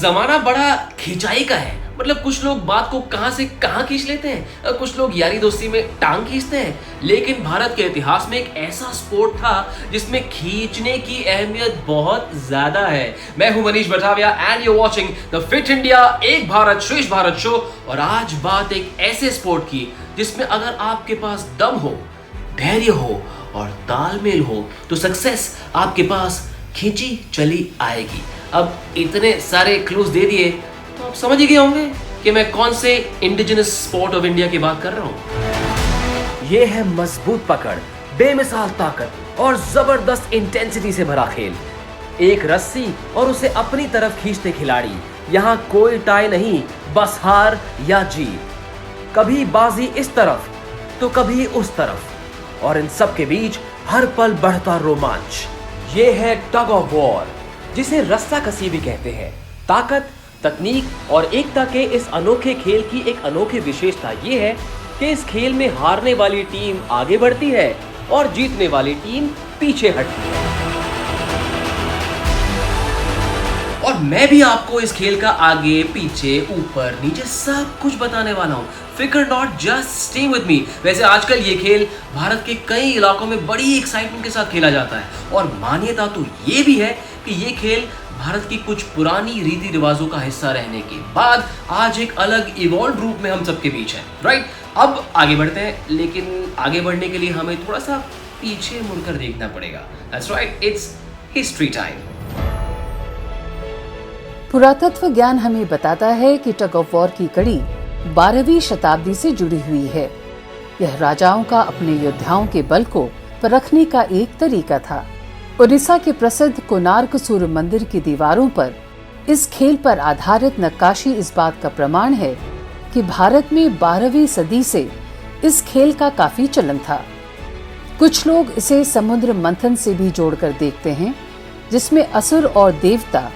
जमाना बड़ा खिंचाई का है। मतलब कुछ लोग बात को कहां से कहां खींच लेते हैं, कुछ लोग यारी दोस्ती में टांग खींचते हैं। लेकिन भारत के इतिहास में एक ऐसा स्पोर्ट था जिसमें खींचने की अहमियत बहुत ज्यादा है। मैं हूं Manish Batavia and you watching the fit India एक भारत श्रेष्ठ भारत शो। और आज बात एक ऐसे स्पोर्ट की जिसमें अगर आपके पास दम हो, धैर्य हो और तालमेल हो तो सक्सेस आपके पास खींची चली आएगी। अब इतने सारे क्लूज दे दिए तो आप समझ ही गए होंगे कि मैं कौन से इंडिजिनस स्पोर्ट ऑफ इंडिया की बात कर रहा हूं। ये है मजबूत पकड़, बेमिसाल ताकत और जबरदस्त इंटेंसिटी से भरा खेल। एक रस्सी और उसे अपनी तरफ खींचते खिलाड़ी। यहाँ कोई टाई नहीं, बस हार या जीत। कभी बाजी इस तरफ तो कभी उस तरफ, और इन सब के बीच हर पल बढ़ता रोमांच। ये है टग ऑफ वॉर, जिसे रस्साकसी भी कहते हैं। ताकत, तकनीक और एकता के इस अनोखे खेल की एक अनोखी विशेषता ये है कि इस खेल में हारने वाली टीम आगे बढ़ती है और जीतने वाली टीम पीछे हटती है। और मैं भी आपको इस खेल का आगे पीछे ऊपर नीचे सब कुछ बताने वाला हूँ। फिकर not, just stay with me. वैसे आजकल ये खेल भारत के कई इलाकों में बड़ी एक्साइटमेंट के साथ खेला जाता है और मान्यता तो ये भी है कि ये खेल भारत की कुछ पुरानी रीति रिवाजों का हिस्सा रहने के बाद आज एक अलग इवॉल्व रूप में हम सबके बीच है। राइट, अब आगे बढ़ते हैं, लेकिन आगे बढ़ने के लिए हमें थोड़ा सा पीछे मुड़कर देखना पड़ेगा। That's right, it's history time. पुरातत्व ज्ञान हमें बताता है कि टग ऑफ वॉर की कड़ी 12वीं शताब्दी से जुड़ी हुई है। यह राजाओं का अपने योद्धाओं के बल को परखने का एक तरीका था। उड़ीसा के प्रसिद्ध कोणार्क सूर्य मंदिर की दीवारों पर इस खेल पर आधारित नक्काशी इस बात का प्रमाण है कि भारत में 12वीं सदी से इस खेल का काफी चलन था। कुछ लोग इसे समुद्र मंथन से भी जोड़कर देखते हैं, जिसमें असुर और देवता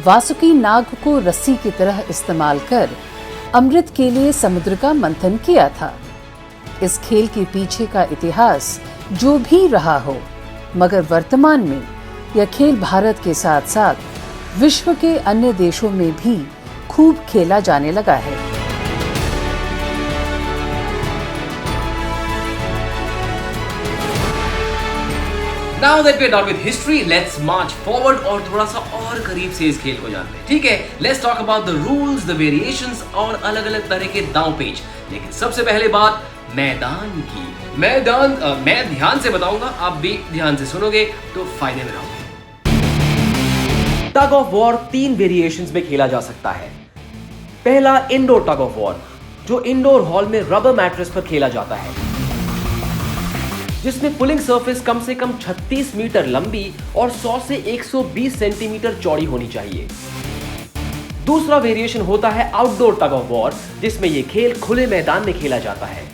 वासुकी नाग को रस्सी की तरह इस्तेमाल कर अमृत के लिए समुद्र का मंथन किया था। इस खेल के पीछे का इतिहास जो भी रहा हो, मगर वर्तमान में यह खेल भारत के साथ साथ विश्व के अन्य देशों में भी खूब खेला जाने लगा है। Now that we're done with history, let's march forward और थोड़ा सा और करीब से इस खेल को जानते हैं। ठीक है, let's talk about the rules, the variations और अलग अलग तरह के दांव पेच। लेकिन सबसे पहले बात मैदान की। मैं ध्यान से बताऊंगा, आप भी ध्यान से सुनोगे तो फायदे में रहोगे। टग ऑफ वॉर 3 वेरिएशंस में खेला जा सकता है। पहला इंडोर टग ऑफ वॉर, जो इंडोर हॉल में रबर मैट्रेस पर खेला जाता है, जिसमें पुलिंग सरफेस कम से कम 36 मीटर लंबी और 100 से 120 सेंटीमीटर चौड़ी होनी चाहिए। दूसरा वेरिएशन होता है आउटडोर टग ऑफ वॉर, जिसमें यह खेल खुले मैदान में खेला जाता है।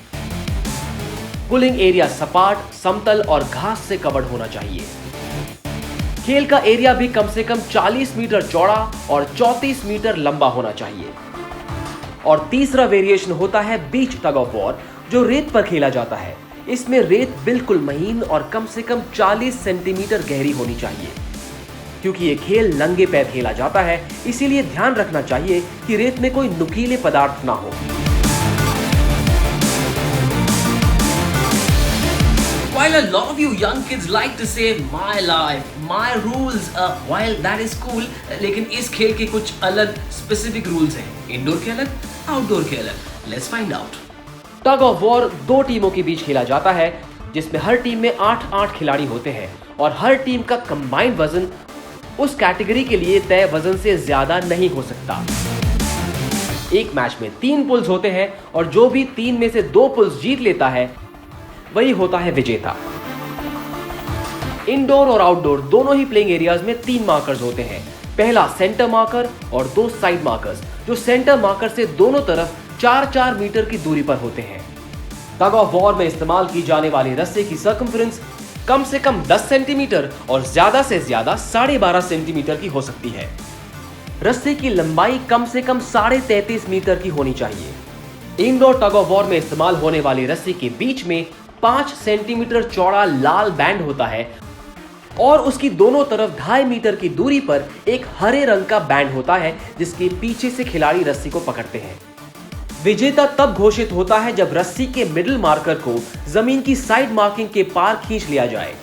पुलिंग एरिया सपाट, समतल और घास से कवर्ड होना चाहिए। खेल का एरिया भी कम से कम 40 मीटर चौड़ा और 34 मीटर लंबा होना चाहिए। और तीसरा वेरिएशन होता है बीच टग ऑफ वॉर, जो रेत पर खेला जाता है। इसमें रेत बिल्कुल महीन और कम से कम 40 सेंटीमीटर गहरी होनी चाहिए। क्योंकि ये खेल नंगे पैर खेला जाता है, इसीलिए ध्यान रखना चाहिए कि रेत में कोई नुकीले पदार्थ ना हो। While a lot of you young kids like to say my life, my rules, while that is cool, लेकिन इस खेल के कुछ अलग स्पेसिफिक रूल्स हैं। इंडोर के अलग, आउटडोर के अलग। Let's find out. Tug of war 2 टीमों के बीच खेला जाता है, जिसमें हर टीम में 8-8 खिलाड़ी होते हैं और हर टीम का कंबाइंड वजन उस कैटेगरी के लिए तय वजन से ज्यादा नहीं हो सकता। एक मैच में 3 पुल्स होते हैं और जो भी 3 में से 2 पुल्स जीत लेता है वही होता है विजेता। इंडोर और आउटडोर दोनों ही प्लेइंग एरियाज में 3 मार्कर्स होते हैं। पहला सेंटर मार्कर और 2 साइड मार्कर्स, जो सेंटर मार्कर से दोनों तरफ 4-4 मीटर की दूरी पर होते हैं। टग ऑफ वॉर में इस्तेमाल की जाने वाली रस्से की सर्कमफ्रेंस कम से कम 10 सेंटीमीटर और ज्यादा से ज्यादा 12.5 सेंटीमीटर की हो सकती है। रस्से की लंबाई कम से कम 33.5 मीटर की होनी चाहिए। इंडोर टग ऑफ वॉर में इस्तेमाल होने वाली रस्सी के बीच में 5 सेंटीमीटर चौड़ा लाल बैंड होता है और उसकी दोनों तरफ 2.5 मीटर की दूरी पर एक हरे रंग का बैंड होता है जिसके पीछे से खिलाड़ी रस्सी को पकड़ते हैं। विजेता तब घोषित होता है जब रस्सी के मिडिल मार्कर को जमीन की साइड मार्किंग के पार खींच लिया जाए।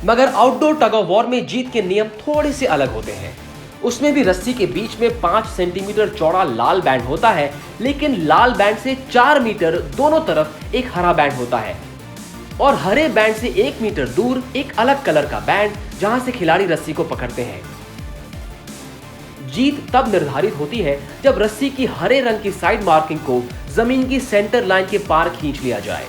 मगर आउटडोर टग ऑफ वॉर में जीत के नियम थोड़े से अलग होते हैं। उसमें भी रस्सी के बीच में 5 सेंटीमीटर चौड़ा लाल बैंड होता है, लेकिन लाल बैंड से 4 मीटर दोनों तरफ एक हरा बैंड होता है और हरे बैंड से 1 मीटर दूर एक अलग कलर का बैंड जहां से खिलाड़ी रस्सी को पकड़ते हैं। जीत तब निर्धारित होती है जब रस्सी की हरे रंग की साइड मार्किंग को जमीन की सेंटर लाइन के पार खींच लिया जाए।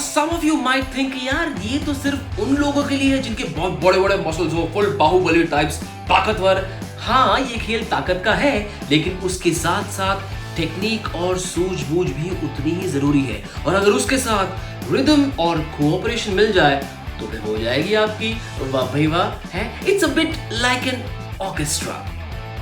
Some of you might think यार ये तो सिर्फ उन लोगों के लिए है जिनके बहुत बड़े बड़े मसल्स हो, फुल बाहुबली टाइप्स, ताकतवर। हाँ, ये खेल ताकत का है, लेकिन उसके साथ साथ टेक्निक और सूझबूझ भी उतनी ही जरूरी है। और अगर उसके साथ रिदम और कोऑपरेशन मिल जाए तो फिर हो जाएगी आपकी वाह भाई वाह है। It's a bit like an orchestra.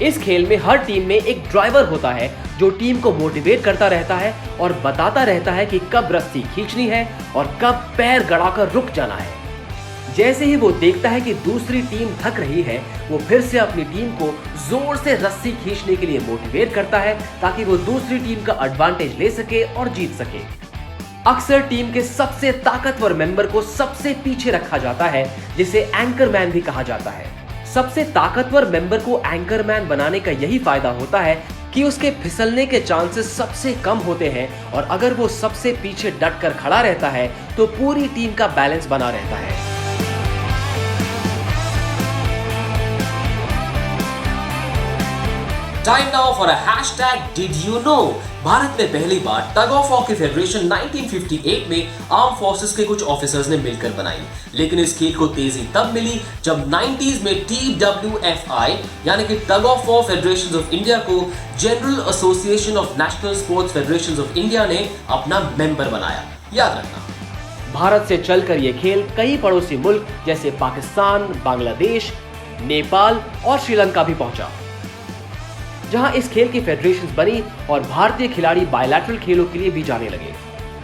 इस खेल में हर टीम में एक ड्राइवर होता है जो टीम को मोटिवेट करता रहता है और बताता रहता है कि कब रस्सी खींचनी है और कब पैर गड़ाकर रुक जाना है। जैसे ही वो देखता है कि दूसरी टीम थक रही है, वो फिर से अपनी टीम को जोर से रस्सी खींचने के लिए मोटिवेट करता है ताकि वो दूसरी टीम का एडवांटेज ले सके और जीत सके। अक्सर टीम के सबसे ताकतवर मेंबर को सबसे पीछे रखा जाता है, जिसे एंकरमैन भी कहा जाता है। सबसे ताकतवर मेंबर को एंकरमैन बनाने का यही फायदा होता है कि उसके फिसलने के चांसेस सबसे कम होते हैं और अगर वो सबसे पीछे डट कर खड़ा रहता है तो पूरी टीम का बैलेंस बना रहता है। Time now for a hashtag did you know. Bharat में पहली बार टग ऑफ वॉर की फेडरेशन 1958 में आर्म फोर्सेस के कुछ ऑफिसर्स ने मिलकर बनाई, लेकिन इस खेल को तेजी तब मिली जब 90s में TWFI यानी कि tug of war federations of India को general association of national sports federations of India ने अपना मेंबर बनाया। याद रखना, भारत से चलकर यह खेल कई पड़ोसी मुल्क जैसे पाकिस्तान, बांग्लादेश, नेपाल और श्रीलंका भी पहुंचा, जहां इस खेल की फेडरेशंस बनी और भारतीय खिलाड़ी बायलैटरल खेलों के लिए भी जाने लगे।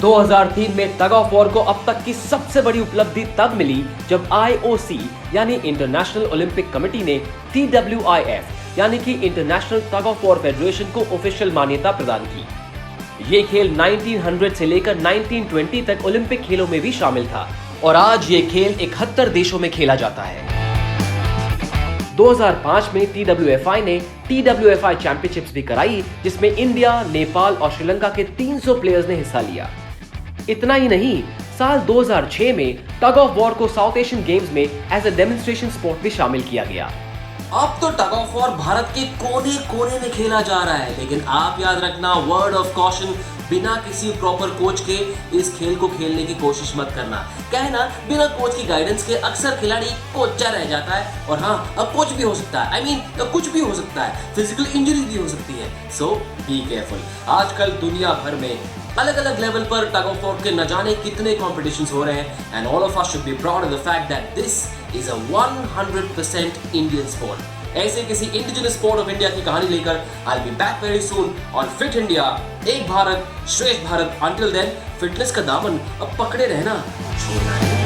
2003 में टग ऑफ वॉर को अब तक की सबसे बड़ी उपलब्धि तब मिली जब IOC यानी इंटरनेशनल ओलंपिक कमेटी ने TWIF यानी कि international tug of war federation को ऑफिशियल मान्यता प्रदान की। ये खेल 1900 से लेकर 1920 तक ओलंपिक खेलों में भी शामिल था और आज ये खेल 71 देशों में खेला जाता है। 2005 में TWFI ने TWFI चैंपियनशिप्स भी कराई, जिसमें इंडिया, नेपाल और श्रीलंका के 300 प्लेयर्स ने हिस्सा लिया। इतना ही नहीं, साल 2006 में टग ऑफ वॉर को साउथ एशियन गेम्स में एज अ डेमोन्स्ट्रेशन स्पोर्ट भी शामिल किया गया। अब तो टग ऑफ वॉर भारत के कोने कोने में खेला जा रहा है, लेकिन आप याद रखना, वर्ड ऑफ कॉशन, बिना किसी प्रॉपर कोच के इस खेल को खेलने की कोशिश मत करना। क्या है ना, बिना कोच की गाइडेंस के अक्सर खिलाड़ी कोचा रह जाता है और हाँ, अब कोच भी हो सकता है, कुछ भी हो सकता है, फिजिकल इंजरी भी हो सकती है। सो बी केयरफुल। आजकल दुनिया भर में अलग अलग लेवल पर टग ऑफ वॉर के न जाने कितने कॉम्पिटिशंस हो रहे हैं and all of us should be proud of the fact that this is a 100% Indian sport. ऐसे किसी इंडिजिनस स्पोर्ट ऑफ इंडिया की कहानी लेकर I will be back very soon on fit India, एक भारत श्रेष्ठ भारत। अंटिल देन, फिटनेस का दामन अब पकड़े रहना, छोड़ना नहीं।